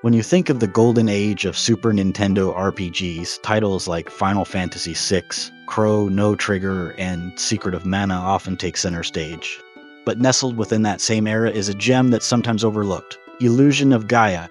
When you think of the golden age of Super Nintendo RPGs, titles like Final Fantasy VI, Chrono Trigger, and Secret of Mana often take center stage. But nestled within that same era is a gem that's sometimes overlooked, Illusion of Gaia.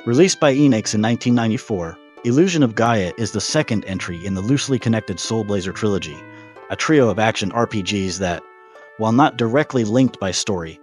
Released by Enix in 1994, Illusion of Gaia is the second entry in the loosely connected Soul Blazer trilogy, a trio of action RPGs that, while not directly linked by story,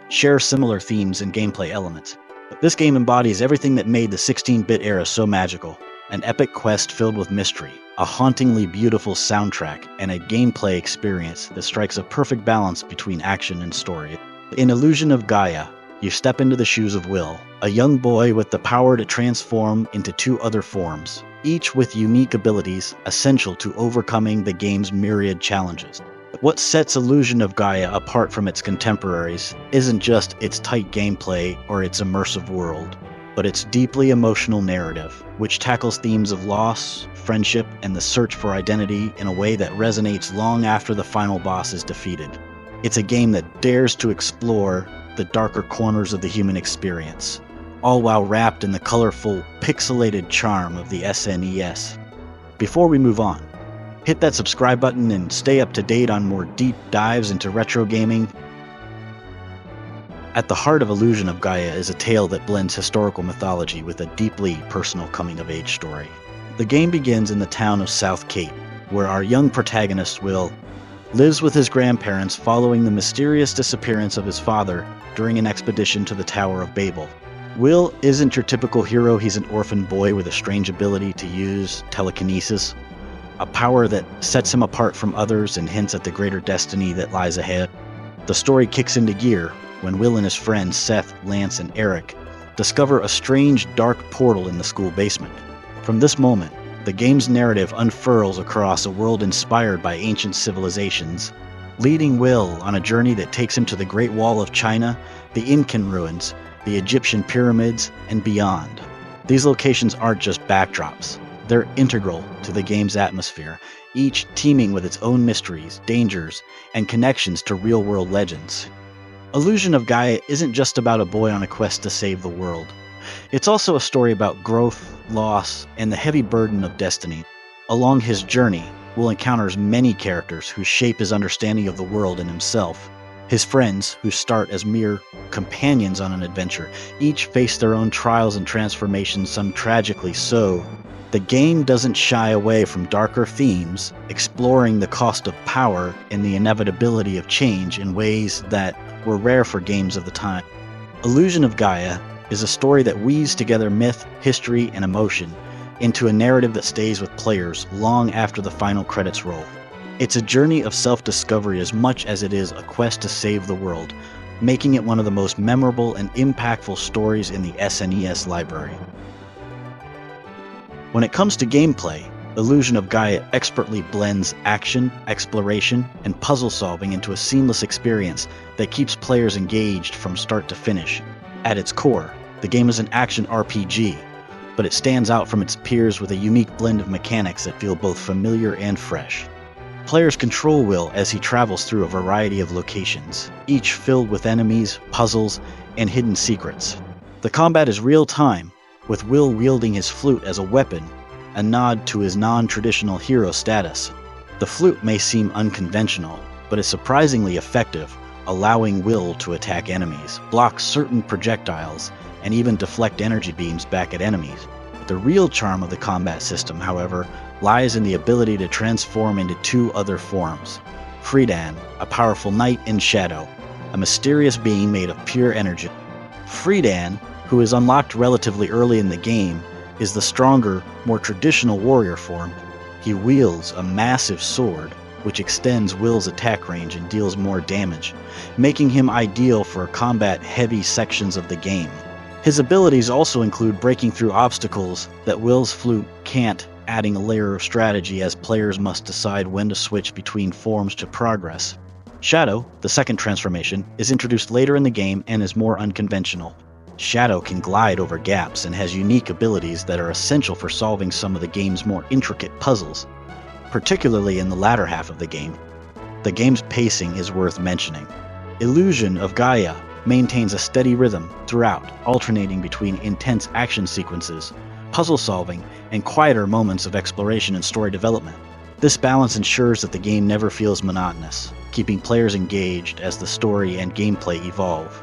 share similar themes and gameplay elements. This game embodies everything that made the 16-bit era so magical. An epic quest filled with mystery, a hauntingly beautiful soundtrack, and a gameplay experience that strikes a perfect balance between action and story. In Illusion of Gaia, you step into the shoes of Will, a young boy with the power to transform into two other forms, each with unique abilities essential to overcoming the game's myriad challenges. What sets Illusion of Gaia apart from its contemporaries isn't just its tight gameplay or its immersive world, but its deeply emotional narrative, which tackles themes of loss, friendship, and the search for identity in a way that resonates long after the final boss is defeated. It's a game that dares to explore the darker corners of the human experience, all while wrapped in the colorful, pixelated charm of the SNES. Before we move on, hit that subscribe button and stay up to date on more deep dives into retro gaming. At the heart of Illusion of Gaia is a tale that blends historical mythology with a deeply personal coming-of-age story. The game begins in the town of South Cape, where our young protagonist, Will, lives with his grandparents following the mysterious disappearance of his father during an expedition to the Tower of Babel. Will isn't your typical hero. He's an orphan boy with a strange ability to use telekinesis, a power that sets him apart from others and hints at the greater destiny that lies ahead. The story kicks into gear when Will and his friends Seth, Lance, and Eric discover a strange, dark portal in the school basement. From this moment, the game's narrative unfurls across a world inspired by ancient civilizations, leading Will on a journey that takes him to the Great Wall of China, the Incan ruins, the Egyptian pyramids, and beyond. These locations aren't just backdrops. They're integral to the game's atmosphere, each teeming with its own mysteries, dangers, and connections to real-world legends. Illusion of Gaia isn't just about a boy on a quest to save the world. It's also a story about growth, loss, and the heavy burden of destiny. Along his journey, Will encounters many characters who shape his understanding of the world and himself. His friends, who start as mere companions on an adventure, each face their own trials and transformations, some tragically so. The game doesn't shy away from darker themes, exploring the cost of power and the inevitability of change in ways that were rare for games of the time. Illusion of Gaia is a story that weaves together myth, history, and emotion into a narrative that stays with players long after the final credits roll. It's a journey of self-discovery as much as it is a quest to save the world, making it one of the most memorable and impactful stories in the SNES library. When it comes to gameplay, Illusion of Gaia expertly blends action, exploration, and puzzle solving into a seamless experience that keeps players engaged from start to finish. At its core, the game is an action RPG, but it stands out from its peers with a unique blend of mechanics that feel both familiar and fresh. Players control Will as he travels through a variety of locations, each filled with enemies, puzzles, and hidden secrets. The combat is real-time, with Will wielding his flute as a weapon, a nod to his non-traditional hero status. The flute may seem unconventional, but is surprisingly effective, allowing Will to attack enemies, block certain projectiles, and even deflect energy beams back at enemies. The real charm of the combat system, however, lies in the ability to transform into two other forms. Friedan, a powerful knight in shadow, a mysterious being made of pure energy. Friedan, who is unlocked relatively early in the game, is the stronger, more traditional warrior form. He wields a massive sword, which extends Will's attack range and deals more damage, making him ideal for combat-heavy sections of the game. His abilities also include breaking through obstacles that Will's flute can't, adding a layer of strategy as players must decide when to switch between forms to progress. Shadow, the second transformation, is introduced later in the game and is more unconventional. Shadow can glide over gaps and has unique abilities that are essential for solving some of the game's more intricate puzzles, particularly in the latter half of the game. The game's pacing is worth mentioning. Illusion of Gaia maintains a steady rhythm throughout, alternating between intense action sequences, puzzle solving, and quieter moments of exploration and story development. This balance ensures that the game never feels monotonous, keeping players engaged as the story and gameplay evolve.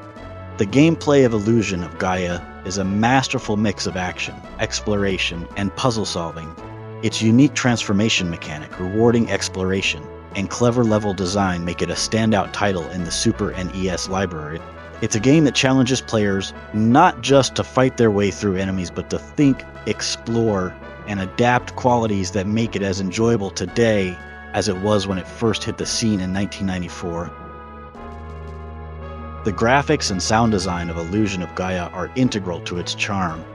The gameplay of Illusion of Gaia is a masterful mix of action, exploration, and puzzle solving. Its unique transformation mechanic, rewarding exploration, and clever level design make it a standout title in the Super NES library. It's a game that challenges players not just to fight their way through enemies, but to think, explore, and adapt qualities that make it as enjoyable today as it was when it first hit the scene in 1994. The graphics and sound design of Illusion of Gaia are integral to its charm,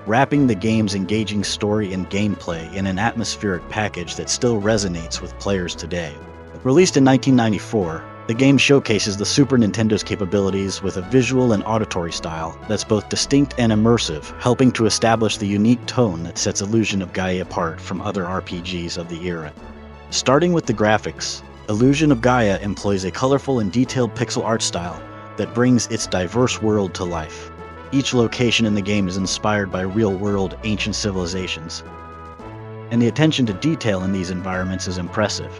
wrapping the game's engaging story and gameplay in an atmospheric package that still resonates with players today. Released in 1994, the game showcases the Super Nintendo's capabilities with a visual and auditory style that's both distinct and immersive, helping to establish the unique tone that sets Illusion of Gaia apart from other RPGs of the era. Starting with the graphics, Illusion of Gaia employs a colorful and detailed pixel art style that brings its diverse world to life. Each location in the game is inspired by real-world ancient civilizations, and the attention to detail in these environments is impressive.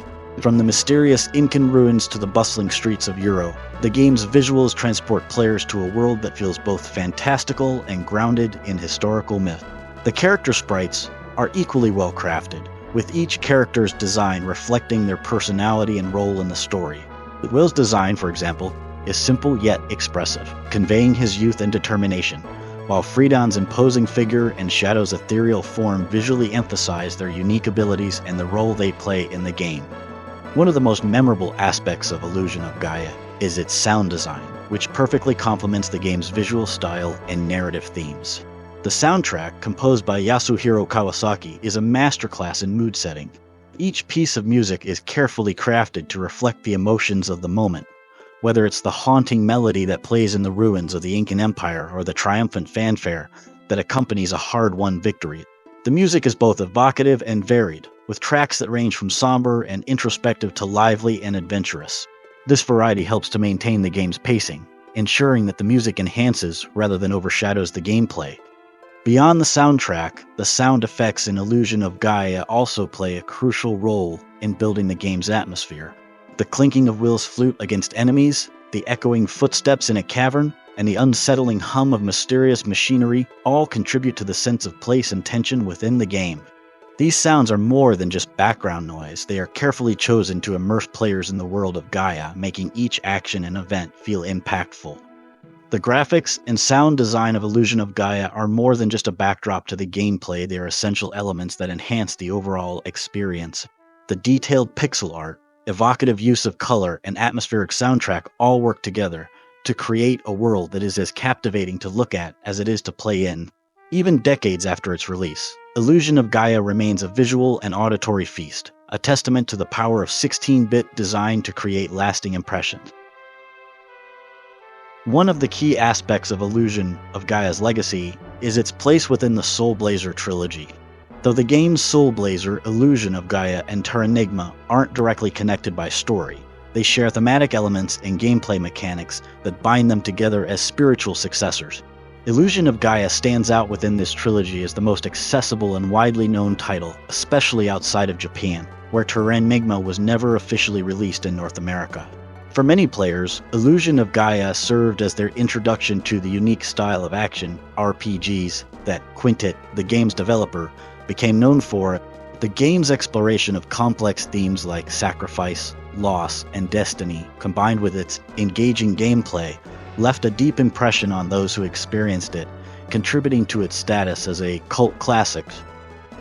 From the mysterious Incan ruins to the bustling streets of Euro, the game's visuals transport players to a world that feels both fantastical and grounded in historical myth. The character sprites are equally well crafted, with each character's design reflecting their personality and role in the story. Will's design, for example, is simple yet expressive, conveying his youth and determination, while Freedom's imposing figure and Shadow's ethereal form visually emphasize their unique abilities and the role they play in the game. One of the most memorable aspects of Illusion of Gaia is its sound design, which perfectly complements the game's visual style and narrative themes. The soundtrack, composed by Yasuhiro Kawasaki, is a masterclass in mood setting. Each piece of music is carefully crafted to reflect the emotions of the moment, whether it's the haunting melody that plays in the ruins of the Incan Empire or the triumphant fanfare that accompanies a hard-won victory. The music is both evocative and varied, with tracks that range from somber and introspective to lively and adventurous. This variety helps to maintain the game's pacing, ensuring that the music enhances rather than overshadows the gameplay. Beyond the soundtrack, the sound effects in Illusion of Gaia also play a crucial role in building the game's atmosphere. The clinking of Will's flute against enemies, the echoing footsteps in a cavern, and the unsettling hum of mysterious machinery all contribute to the sense of place and tension within the game. These sounds are more than just background noise. They are carefully chosen to immerse players in the world of Gaia, making each action and event feel impactful. The graphics and sound design of Illusion of Gaia are more than just a backdrop to the gameplay. They are essential elements that enhance the overall experience. The detailed pixel art, evocative use of color, and atmospheric soundtrack all work together to create a world that is as captivating to look at as it is to play in. Even decades after its release, Illusion of Gaia remains a visual and auditory feast, a testament to the power of 16-bit design to create lasting impressions. One of the key aspects of Illusion of Gaia's legacy is its place within the Soul Blazer trilogy. Though the games Soul Blazer, Illusion of Gaia, and Terranigma aren't directly connected by story, they share thematic elements and gameplay mechanics that bind them together as spiritual successors. Illusion of Gaia stands out within this trilogy as the most accessible and widely known title, especially outside of Japan, where Terranigma was never officially released in North America. For many players, Illusion of Gaia served as their introduction to the unique style of action RPGs that Quintet, the game's developer, became known for. The game's exploration of complex themes like sacrifice, loss, and destiny, combined with its engaging gameplay, left a deep impression on those who experienced it, contributing to its status as a cult classic.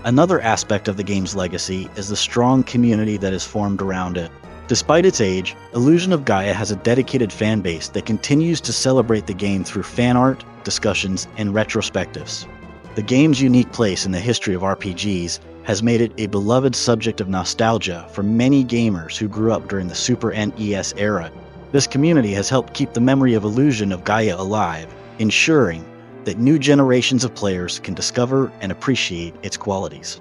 Another aspect of the game's legacy is the strong community that is formed around it. Despite its age, Illusion of Gaia has a dedicated fan base that continues to celebrate the game through fan art, discussions, and retrospectives. The game's unique place in the history of RPGs has made it a beloved subject of nostalgia for many gamers who grew up during the Super NES era. This community has helped keep the memory of Illusion of Gaia alive, ensuring that new generations of players can discover and appreciate its qualities.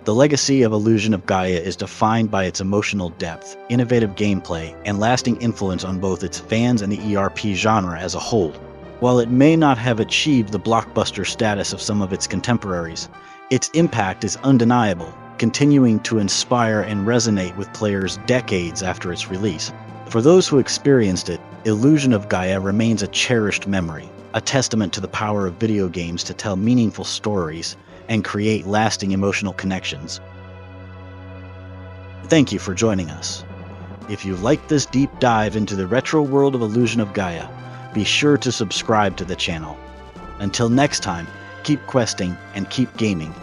The legacy of Illusion of Gaia is defined by its emotional depth, innovative gameplay, and lasting influence on both its fans and the ERP genre as a whole. While it may not have achieved the blockbuster status of some of its contemporaries, its impact is undeniable, continuing to inspire and resonate with players decades after its release. For those who experienced it, Illusion of Gaia remains a cherished memory, a testament to the power of video games to tell meaningful stories and create lasting emotional connections. Thank you for joining us. If you liked this deep dive into the retro world of Illusion of Gaia, be sure to subscribe to the channel. Until next time, keep questing and keep gaming.